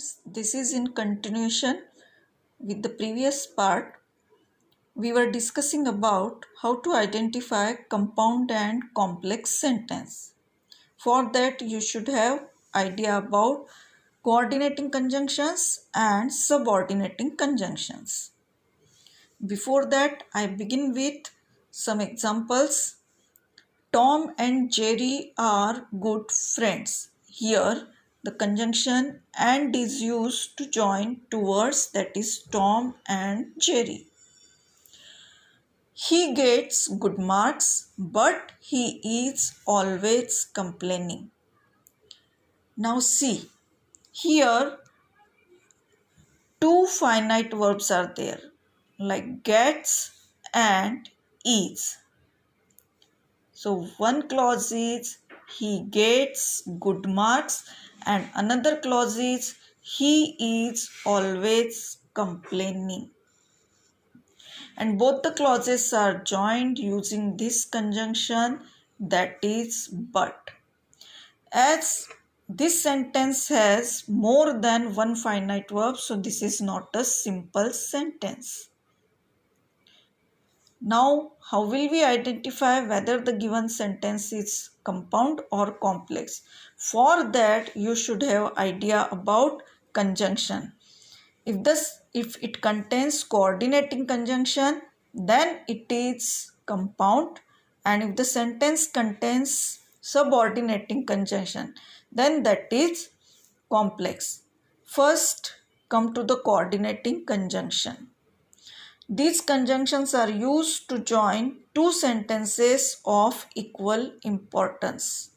students, this is in continuation with the previous part. We were discussing about how to identify compound and complex sentence. For that you should have idea about coordinating conjunctions and subordinating conjunctions. Before that, I begin with some examples. Tom and Jerry are good friends. Here, the conjunction and is used to join two words, that is Tom and Jerry. He gets good marks, but he is always complaining. Now see, here two finite verbs are there, like gets and is. So one clause is he gets good marks and another clause is he is always complaining. And both the clauses are joined using this conjunction, that is but. As this sentence has more than one finite verb, so this is not a simple sentence. Now, how will we identify whether the given sentence is compound or complex? For that, you should have idea about conjunction. If it contains coordinating conjunction, then it is compound, and if the sentence contains subordinating conjunction, then that is complex. First, come to the coordinating conjunction. These conjunctions are used to join two sentences of equal importance.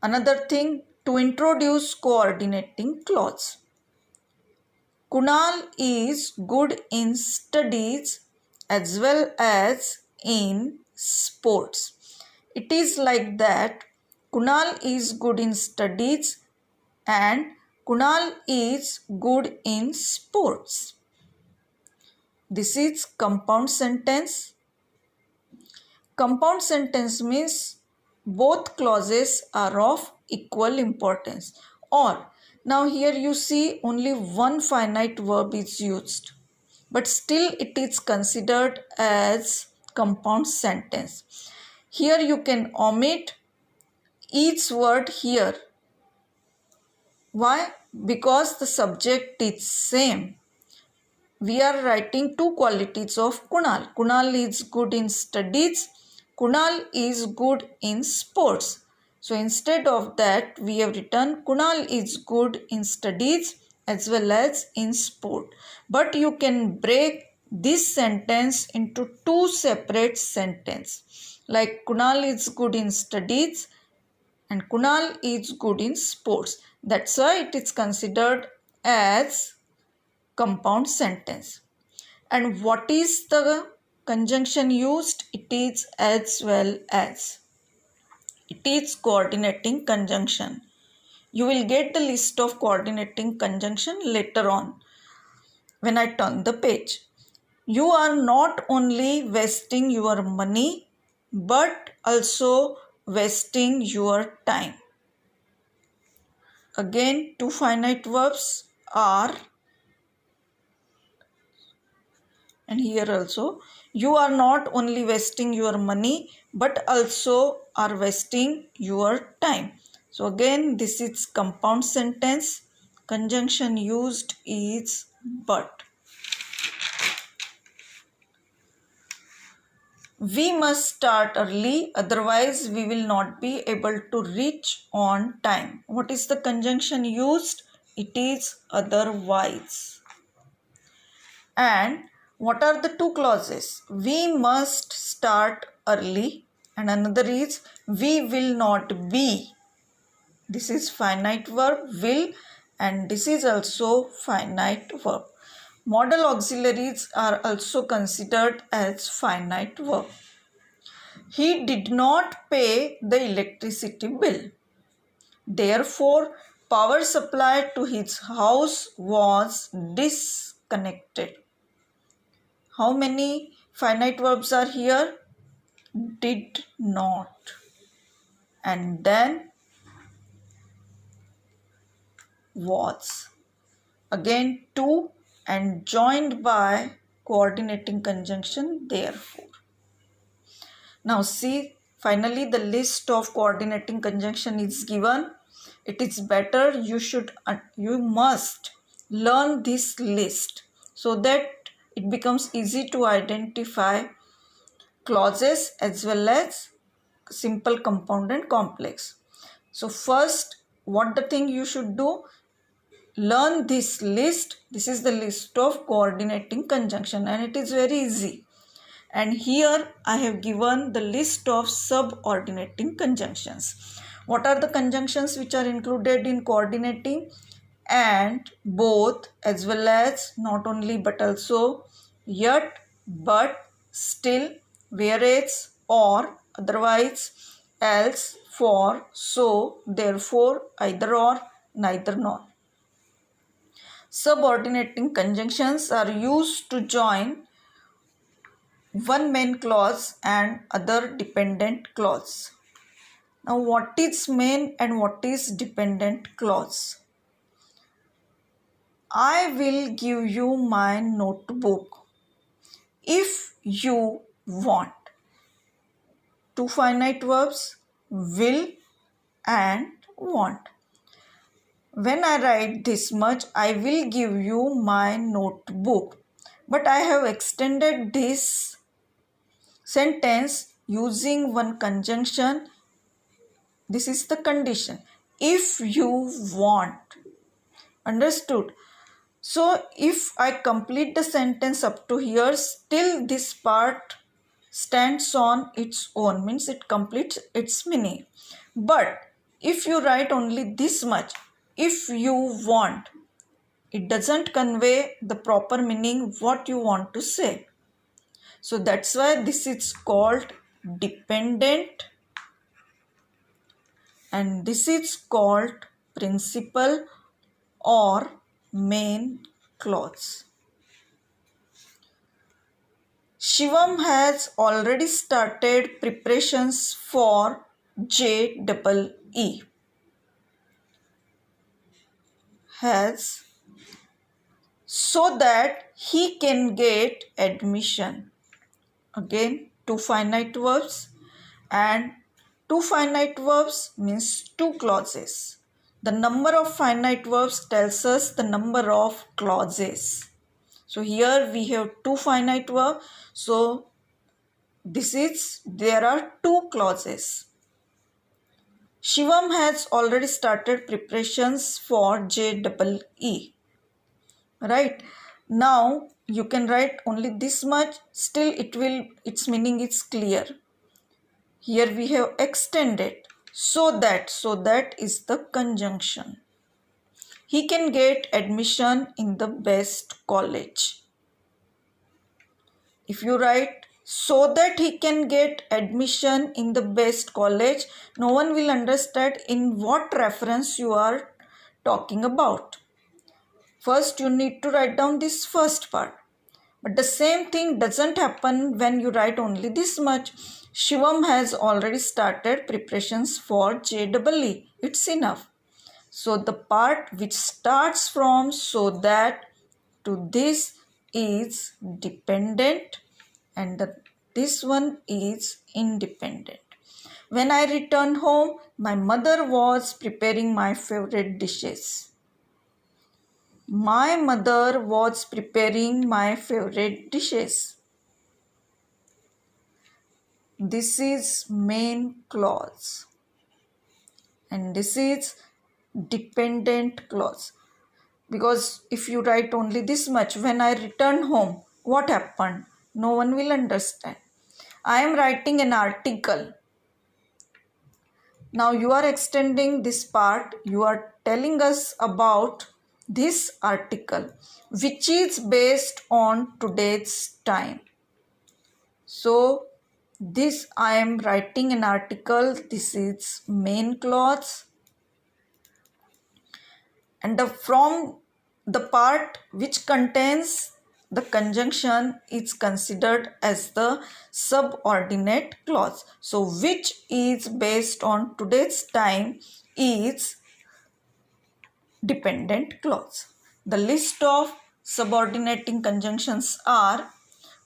Another thing, to introduce coordinating clause. Kunal is good in studies as well as in sports. It is like that. Kunal is good in studies and Kunal is good in sports. This is compound sentence. Compound sentence means both clauses are of equal importance. Or now here you see only one finite verb is used, but still it is considered as compound sentence. Here you can omit each word here. Why? Because the subject is same. We are writing two qualities of Kunal. Kunal is good in studies. Kunal is good in sports. So instead of that, we have written Kunal is good in studies as well as in sport. But you can break this sentence into two separate sentences. Like Kunal is good in studies and Kunal is good in sports. That's why it is considered as compound sentence. And what is the conjunction used? It is as well as. It is coordinating conjunction. You will get the list of coordinating conjunction later on when I turn the page. You are not only wasting your money but also wasting your time. Again, two finite verbs are, and here also, you are not only wasting your money but also are wasting your time. So again, this is compound sentence. Conjunction used is but. We must start early, otherwise we will not be able to reach on time. What is the conjunction used? It is otherwise. And what are the two clauses? We must start early and another is we will not be. This is finite verb will and this is also finite verb. Modal auxiliaries are also considered as finite verb. He did not pay the electricity bill. Therefore, power supply to his house was disconnected. How many finite verbs are here? Did not. And then was. Again to and joined by coordinating conjunction therefore. Now see, finally the list of coordinating conjunction is given. It is better you must learn this list so that it becomes easy to identify clauses as well as simple, compound and complex. So first, what the thing you should do, learn this list. This is the list of coordinating conjunction and it is very easy. And here I have given the list of subordinating conjunctions. What are the conjunctions which are included in coordinating? And, both, as well as, not only but also, yet, but, still, whereas, or, otherwise, else, for, so, therefore, either or, neither nor. Subordinating conjunctions are used to join one main clause and other dependent clause. Now what is main and what is dependent clause? I will give you my notebook if you want. Two finite verbs, will and want. When I write this much, I will give you my notebook. But I have extended this sentence using one conjunction. This is the condition. If you want. Understood? So if I complete the sentence up to here, still this part stands on its own, means it completes its meaning. But if you write only this much, if you want, it doesn't convey the proper meaning what you want to say. So that's why this is called dependent and this is called principal or main clause. Shivam has already started preparations for JEE. Has, so that he can get admission. Again, two finite verbs, and two finite verbs means two clauses. The number of finite verbs tells us the number of clauses. So here we have two finite verbs. So there are two clauses. Shivam has already started preparations for JEE. Right? Now you can write only this much. Still its meaning is clear. Here we have extended. So that is the conjunction. He can get admission in the best college. If you write so that he can get admission in the best college, no one will understand in what reference you are talking about. First, you need to write down this first part. But the same thing doesn't happen when you write only this much. Shivam has already started preparations for JEE. It's enough. So the part which starts from so that to this is dependent and this one is independent. When I returned home, my mother was preparing my favorite dishes. My mother was preparing my favorite dishes. This is main clause and this is dependent clause. Because if you write only this much, when I return home, what happened? No one will understand. I am writing an article. Now you are extending this part. You are telling us about this article which is based on today's time. So this I am writing an article. This is main clause. And from the part which contains the conjunction is considered as the subordinate clause. So which is based on today's time is dependent clause. The list of subordinating conjunctions are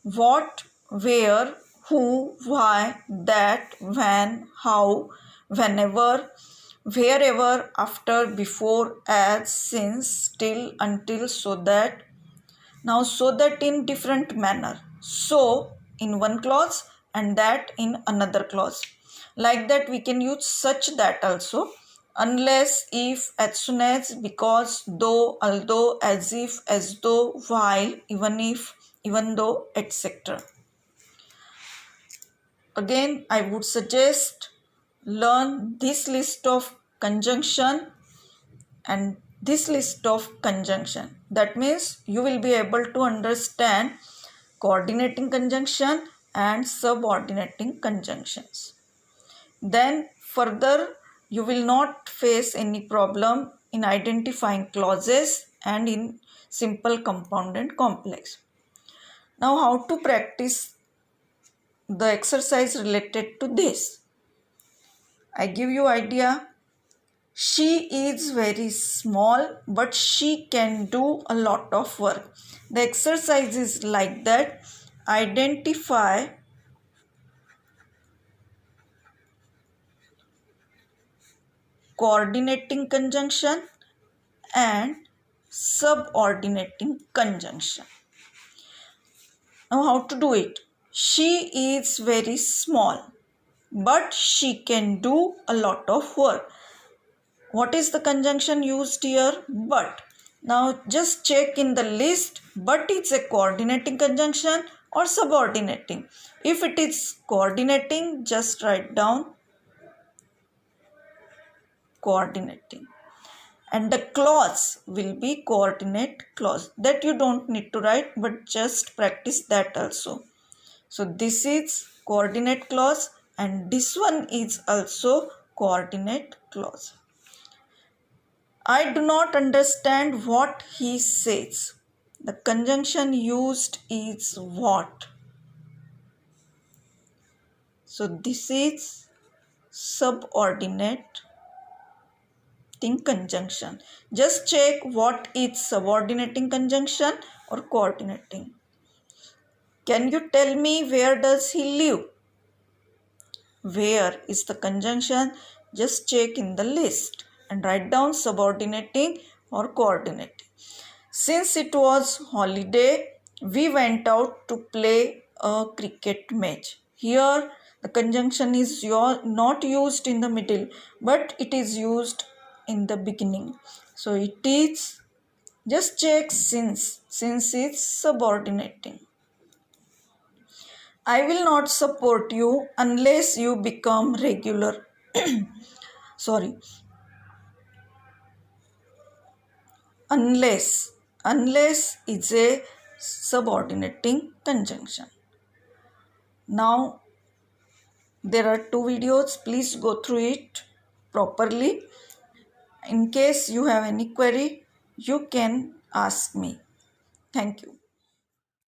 what, where, who, why, that, when, how, whenever, wherever, after, before, as, since, till, until, so that. Now, so that in different manner. So in one clause and that in another clause. Like that we can use such that also. Unless, if, as soon as, because, though, although, as if, as though, while, even if, even though, etc. Again, I would suggest learn this list of conjunction and this list of conjunction. That means you will be able to understand coordinating conjunction and subordinating conjunctions. Then further you will not face any problem in identifying clauses and in simple, compound and complex. Now how to practice the exercise related to this? I give you idea. She is very small but she can do a lot of work. The exercise is like that. Identify coordinating conjunction and subordinating conjunction. Now how to do it? She is very small but she can do a lot of work. What is the conjunction used here? But. Now just check in the list, but it's a coordinating conjunction or subordinating. If it is coordinating, just write down coordinating. And the clause will be coordinate clause. That you don't need to write, but just practice that also. So this is coordinate clause and this one is also coordinate clause. I do not understand what he says. The conjunction used is what. So this is subordinating conjunction. Just check what is subordinating conjunction or coordinating. Can you tell me where does he live? Where is the conjunction? Just check in the list and write down subordinating or coordinating. Since it was holiday, we went out to play a cricket match. Here the conjunction is not used in the middle, but it is used in the beginning. So it is, just check since is subordinating. I will not support you unless you become regular. Sorry. Unless is a subordinating conjunction. Now there are two videos. Please go through it properly. In case you have any query, you can ask me. Thank you.